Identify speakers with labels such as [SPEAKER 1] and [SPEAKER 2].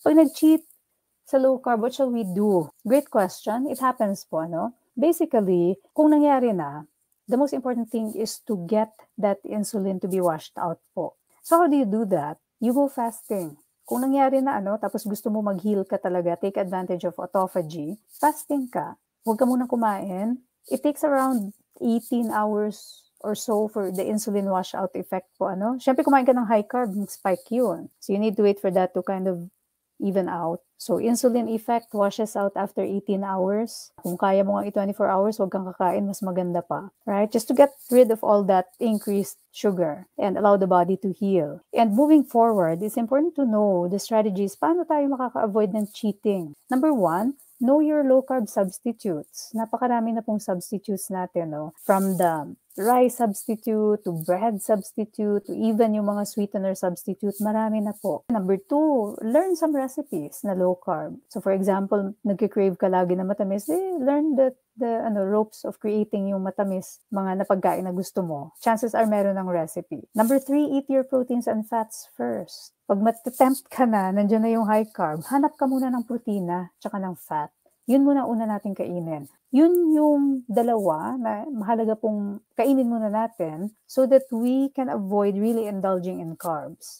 [SPEAKER 1] Pag nag-cheat sa low carb, what shall we do? Great question. It happens po, no? Basically, kung nangyari na, the most important thing is to get that insulin to be washed out po. So how do you do that? You go fasting. Kung nangyari na tapos gusto mo mag-heal ka talaga, take advantage of autophagy, fasting ka. Huwag ka munang kumain. It takes around 18 hours or so for the insulin washout effect po, Siyempre, kumain ka ng high carb, spike yun. So you need to wait for that to kind of even out. So, insulin effect washes out after 18 hours. Kung kaya mo nga 24 hours, huwag kang kakain, mas maganda pa. Right? Just to get rid of all that increased sugar and allow the body to heal. And moving forward, it's important to know the strategies. Paano tayo makaka-avoid ng cheating? Number 1, know your low-carb substitutes. Napakarami na pong substitutes natin, no? From the rice substitute, to bread substitute, to even yung mga sweetener substitute, marami na po. Number 2, learn some recipes na low carb. So for example, nagki-crave ka lagi na matamis, learn the ropes of creating yung matamis mga napagkain na gusto mo. Chances are meron ng recipe. Number 3, eat your proteins and fats first. Pag mat-tempt ka na, nandiyan na yung high carb, hanap ka muna ng protina tsaka ng fat. Yun muna una natin kainin. Yun yung dalawa na mahalaga pong kainin muna natin so that we can avoid really indulging in carbs.